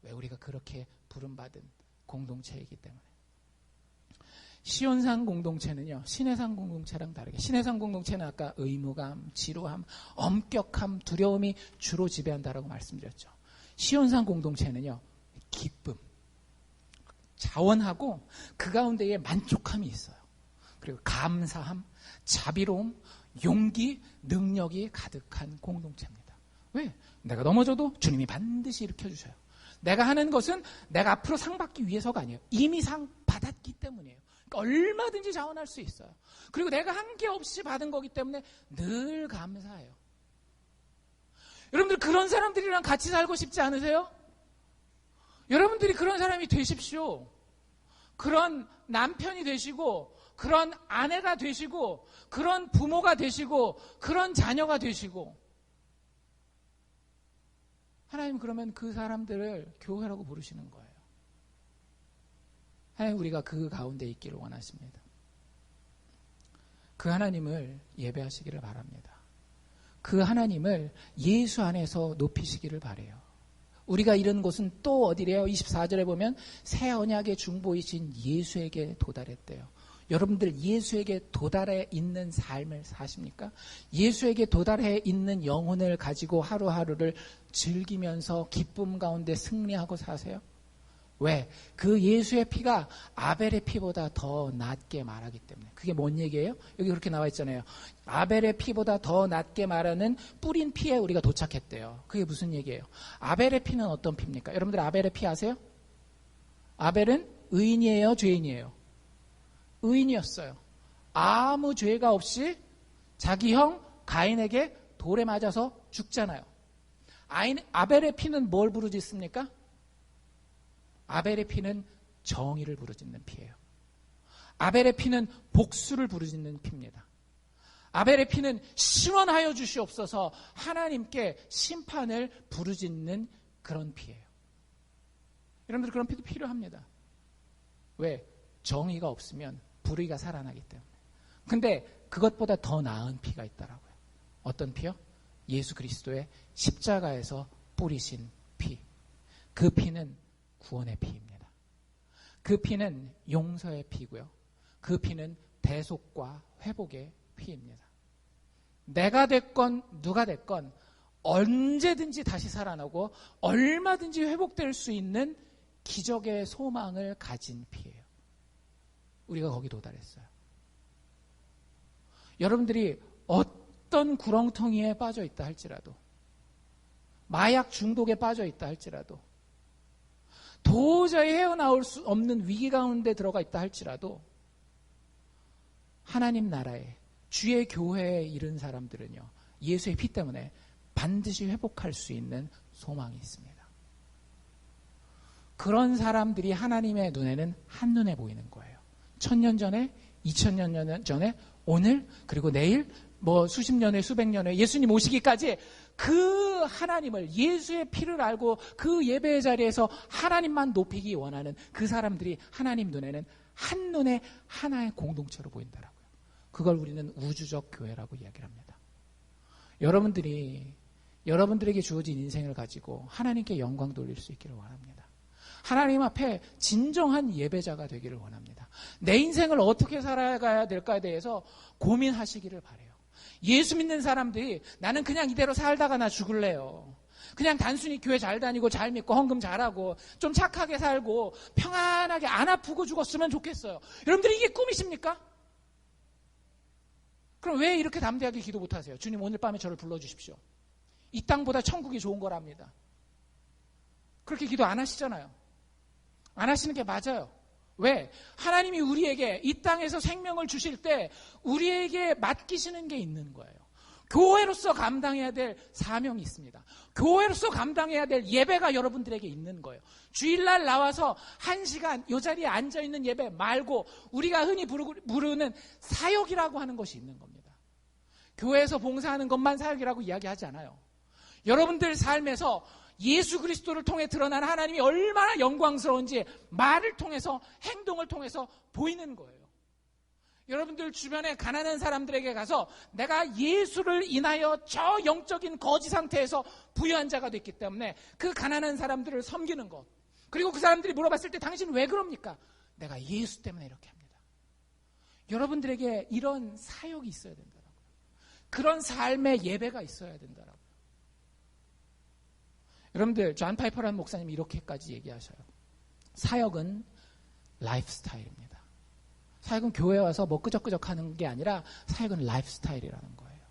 왜? 우리가 그렇게 부름받은 공동체이기 때문에. 시온산 공동체는요, 신해산 공동체랑 다르게, 신해산 공동체는 아까 의무감, 지루함, 엄격함, 두려움이 주로 지배한다라고 말씀드렸죠. 시온산 공동체는요, 기쁨, 자원하고 그 가운데에 만족함이 있어요. 그리고 감사함, 자비로움, 용기, 능력이 가득한 공동체입니다. 왜? 내가 넘어져도 주님이 반드시 일으켜주셔요. 내가 하는 것은 내가 앞으로 상 받기 위해서가 아니에요. 이미 상 받았기 때문이에요. 그러니까 얼마든지 자원할 수 있어요. 그리고 내가 한 게 없이 받은 거기 때문에 늘 감사해요. 여러분들 그런 사람들이랑 같이 살고 싶지 않으세요? 여러분들이 그런 사람이 되십시오. 그런 남편이 되시고 그런 아내가 되시고 그런 부모가 되시고 그런 자녀가 되시고 하나님 그러면 그 사람들을 교회라고 부르시는 거예요. 하나님 우리가 그 가운데 있기를 원하십니다. 그 하나님을 예배하시기를 바랍니다. 그 하나님을 예수 안에서 높이시기를 바라요. 우리가 이런 곳은 또 어디래요? 24절에 보면 새 언약의 중보이신 예수에게 도달했대요. 여러분들 예수에게 도달해 있는 삶을 사십니까? 예수에게 도달해 있는 영혼을 가지고 하루하루를 즐기면서 기쁨 가운데 승리하고 사세요? 왜? 그 예수의 피가 아벨의 피보다 더 낫게 말하기 때문에. 그게 뭔 얘기예요? 여기 그렇게 나와 있잖아요. 아벨의 피보다 더 낫게 말하는 뿌린 피에 우리가 도착했대요. 그게 무슨 얘기예요? 아벨의 피는 어떤 피입니까? 여러분들 아벨의 피 아세요? 아벨은 의인이에요? 죄인이에요? 의인이었어요. 아무 죄가 없이 자기 형 가인에게 돌에 맞아서 죽잖아요. 아벨의 피는 뭘 부르짖습니까? 아벨의 피는 정의를 부르짖는 피예요. 아벨의 피는 복수를 부르짖는 피입니다. 아벨의 피는 시원하여 주시옵소서 하나님께 심판을 부르짖는 그런 피예요. 여러분들 그런 피도 필요합니다. 왜? 정의가 없으면 불의가 살아나기 때문에. 근데 그것보다 더 나은 피가 있더라고요. 어떤 피요? 예수 그리스도의 십자가에서 뿌리신 피. 그 피는 구원의 피입니다. 그 피는 용서의 피고요. 그 피는 대속과 회복의 피입니다. 내가 됐건 누가 됐건 언제든지 다시 살아나고 얼마든지 회복될 수 있는 기적의 소망을 가진 피예요. 우리가 거기 도달했어요. 여러분들이 어떤 구렁텅이에 빠져 있다 할지라도 마약 중독에 빠져 있다 할지라도 도저히 헤어나올 수 없는 위기 가운데 들어가 있다 할지라도 하나님 나라에 주의 교회에 이른 사람들은요, 예수의 피 때문에 반드시 회복할 수 있는 소망이 있습니다. 그런 사람들이 하나님의 눈에는 한눈에 보이는 거예요. 1000년 전에, 2000년 전에, 오늘, 그리고 내일, 수십 년 후에, 수백 년 후에 예수님 오시기까지 그 하나님을, 예수의 피를 알고 그 예배의 자리에서 하나님만 높이기 원하는 그 사람들이 하나님 눈에는 한눈에 하나의 공동체로 보인다라고요. 그걸 우리는 우주적 교회라고 이야기를 합니다. 여러분들에게 주어진 인생을 가지고 하나님께 영광 돌릴 수 있기를 원합니다. 하나님 앞에 진정한 예배자가 되기를 원합니다. 내 인생을 어떻게 살아가야 될까에 대해서 고민하시기를 바라요. 예수 믿는 사람들이 나는 그냥 이대로 살다가 나 죽을래요. 그냥 단순히 교회 잘 다니고 잘 믿고 헌금 잘하고 좀 착하게 살고 평안하게 안 아프고 죽었으면 좋겠어요. 여러분들 이게 꿈이십니까? 그럼 왜 이렇게 담대하게 기도 못하세요? 주님 오늘 밤에 저를 불러주십시오. 이 땅보다 천국이 좋은 거랍니다. 그렇게 기도 안 하시잖아요. 안 하시는 게 맞아요. 왜? 하나님이 우리에게 이 땅에서 생명을 주실 때 우리에게 맡기시는 게 있는 거예요. 교회로서 감당해야 될 사명이 있습니다. 교회로서 감당해야 될 예배가 여러분들에게 있는 거예요. 주일날 나와서 1시간 이 자리에 앉아있는 예배 말고 우리가 흔히 부르는 사역이라고 하는 것이 있는 겁니다. 교회에서 봉사하는 것만 사역이라고 이야기하지 않아요. 여러분들 삶에서 예수 그리스도를 통해 드러나는 하나님이 얼마나 영광스러운지 말을 통해서, 행동을 통해서 보이는 거예요. 여러분들 주변에 가난한 사람들에게 가서 내가 예수를 인하여 저 영적인 거지 상태에서 부유한 자가 됐기 때문에 그 가난한 사람들을 섬기는 것, 그리고 그 사람들이 물어봤을 때 당신 왜 그럽니까? 내가 예수 때문에 이렇게 합니다. 여러분들에게 이런 사역이 있어야 된다고요. 그런 삶의 예배가 있어야 된다고요. 여러분들, 존 파이퍼라는 목사님이 이렇게까지 얘기하셔요. 사역은 라이프 스타일입니다. 사역은 교회에 와서 끄적끄적 하는 게 아니라 사역은 라이프 스타일이라는 거예요.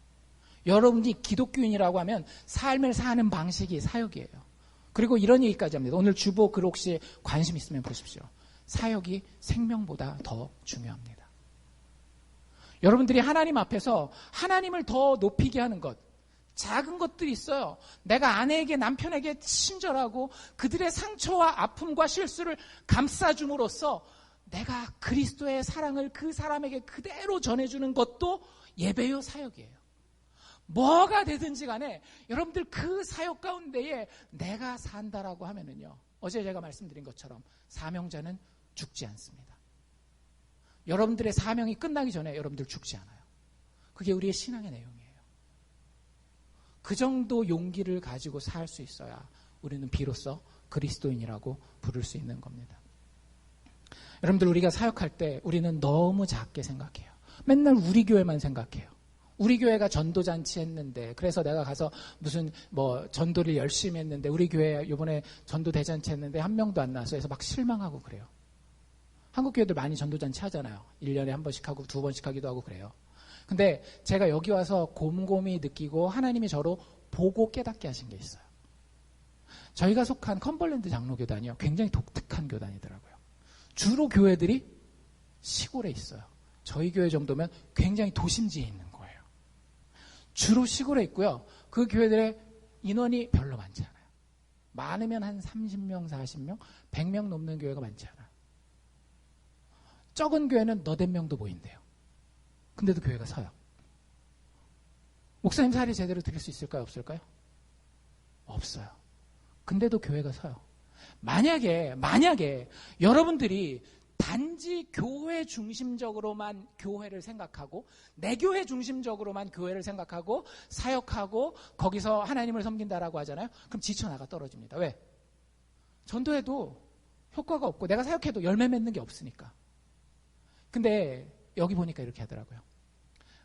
여러분이 기독교인이라고 하면 삶을 사는 방식이 사역이에요. 그리고 이런 얘기까지 합니다. 오늘 주보 글 혹시 관심 있으면 보십시오. 사역이 생명보다 더 중요합니다. 여러분들이 하나님 앞에서 하나님을 더 높이게 하는 것, 작은 것들이 있어요. 내가 아내에게, 남편에게 친절하고 그들의 상처와 아픔과 실수를 감싸줌으로써 내가 그리스도의 사랑을 그 사람에게 그대로 전해주는 것도 예배요, 사역이에요. 뭐가 되든지 간에 여러분들 그 사역 가운데에 내가 산다라고 하면은요, 어제 제가 말씀드린 것처럼 사명자는 죽지 않습니다. 여러분들의 사명이 끝나기 전에 여러분들 죽지 않아요. 그게 우리의 신앙의 내용이에요. 그 정도 용기를 가지고 살 수 있어야 우리는 비로소 그리스도인이라고 부를 수 있는 겁니다. 여러분들, 우리가 사역할 때 우리는 너무 작게 생각해요. 맨날 우리 교회만 생각해요. 우리 교회가 전도잔치 했는데, 그래서 내가 가서 무슨 전도를 열심히 했는데 우리 교회 이번에 전도 대잔치 했는데 한 명도 안 나와서 해서 막 실망하고 그래요. 한국 교회들 많이 전도잔치 하잖아요. 1년에 한 번씩 하고 2번씩 하기도 하고 그래요. 근데 제가 여기 와서 곰곰이 느끼고 하나님이 저로 보고 깨닫게 하신 게 있어요. 저희가 속한 컴벌랜드 장로교단이요, 굉장히 독특한 교단이더라고요. 주로 교회들이 시골에 있어요. 저희 교회 정도면 굉장히 도심지에 있는 거예요. 주로 시골에 있고요. 그 교회들의 인원이 별로 많지 않아요. 많으면 한 30명, 40명, 100명 넘는 교회가 많지 않아요. 적은 교회는 너댓 명도 보인대요. 근데도 교회가 서요. 목사님 사례 제대로 드릴 수 있을까요? 없을까요? 없어요. 근데도 교회가 서요. 만약에 여러분들이 단지 교회 중심적으로만 교회를 생각하고, 내 교회 중심적으로만 교회를 생각하고 사역하고 거기서 하나님을 섬긴다라고 하잖아요. 그럼 지쳐나가 떨어집니다. 왜? 전도해도 효과가 없고 내가 사역해도 열매 맺는 게 없으니까. 근데 여기 보니까 이렇게 하더라고요.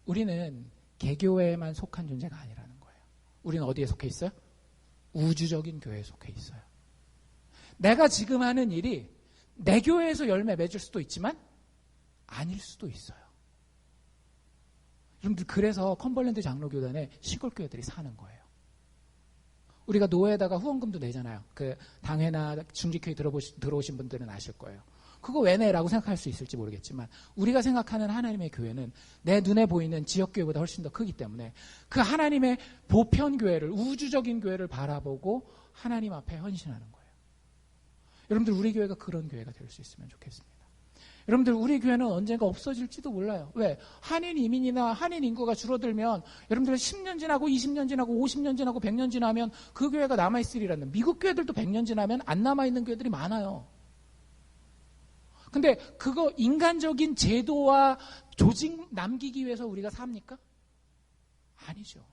우리는 개교회에만 속한 존재가 아니라는 거예요. 우리는 어디에 속해 있어요? 우주적인 교회에 속해 있어요. 내가 지금 하는 일이 내 교회에서 열매 맺을 수도 있지만 아닐 수도 있어요. 여러분들, 그래서 컴벌랜드 장로교단에 시골교회들이 사는 거예요. 우리가 노회에다가 후원금도 내잖아요. 그 당회나 중직회에 들어오신 분들은 아실 거예요. 그거 왜네? 라고 생각할 수 있을지 모르겠지만 우리가 생각하는 하나님의 교회는 내 눈에 보이는 지역교회보다 훨씬 더 크기 때문에 그 하나님의 보편교회를, 우주적인 교회를 바라보고 하나님 앞에 헌신하는 거예요. 여러분들, 우리 교회가 그런 교회가 될 수 있으면 좋겠습니다. 여러분들, 우리 교회는 언젠가 없어질지도 몰라요. 왜? 한인 이민이나 한인 인구가 줄어들면 여러분들 10년 지나고 20년 지나고 50년 지나고 100년 지나면 그 교회가 남아있으리라는, 미국 교회들도 100년 지나면 안 남아있는 교회들이 많아요. 근데 그거 인간적인 제도와 조직 남기기 위해서 우리가 삽니까? 아니죠.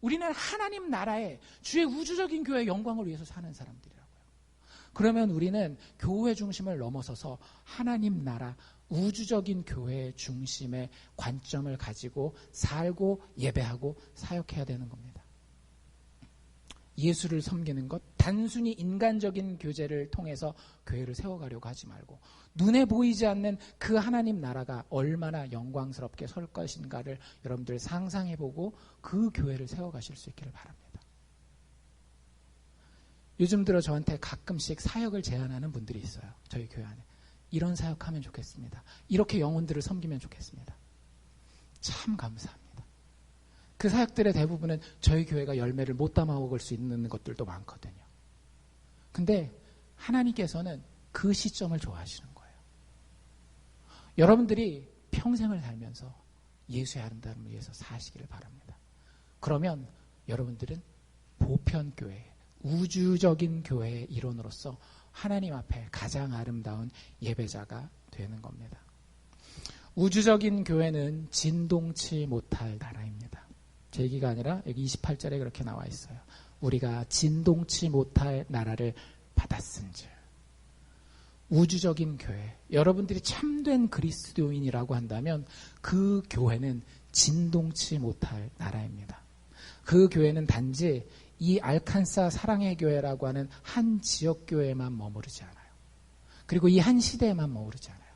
우리는 하나님 나라의 주의 우주적인 교회의 영광을 위해서 사는 사람들이라고요. 그러면 우리는 교회 중심을 넘어서서 하나님 나라 우주적인 교회의 중심의 관점을 가지고 살고 예배하고 사역해야 되는 겁니다. 예수를 섬기는 것, 단순히 인간적인 교제를 통해서 교회를 세워가려고 하지 말고 눈에 보이지 않는 그 하나님 나라가 얼마나 영광스럽게 설 것인가를 여러분들 상상해보고 그 교회를 세워가실 수 있기를 바랍니다. 요즘 들어 저한테 가끔씩 사역을 제안하는 분들이 있어요. 저희 교회 안에. 이런 사역하면 좋겠습니다. 이렇게 영혼들을 섬기면 좋겠습니다. 참 감사합니다. 그 사역들의 대부분은 저희 교회가 열매를 못 담아먹을 수 있는 것들도 많거든요. 근데 하나님께서는 그 시점을 좋아하시는 거예요. 여러분들이 평생을 살면서 예수의 아름다움을 위해서 사시기를 바랍니다. 그러면 여러분들은 보편교회, 우주적인 교회의 일원으로서 하나님 앞에 가장 아름다운 예배자가 되는 겁니다. 우주적인 교회는 진동치 못할 나라입니다. 제 얘기가 아니라 여기 28절에 그렇게 나와 있어요. 우리가 진동치 못할 나라를 받았은즉. 우주적인 교회, 여러분들이 참된 그리스도인이라고 한다면 그 교회는 진동치 못할 나라입니다. 그 교회는 단지 이 알칸사 사랑의 교회라고 하는 한 지역교회에만 머무르지 않아요. 그리고 이 한 시대에만 머무르지 않아요.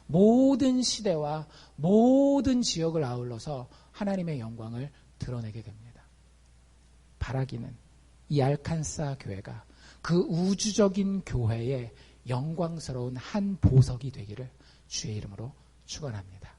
모든 시대와 모든 지역을 아울러서 하나님의 영광을 드러내게 됩니다. 바라기는 이 알칸사 교회가 그 우주적인 교회의 영광스러운 한 보석이 되기를 주의 이름으로 축원합니다.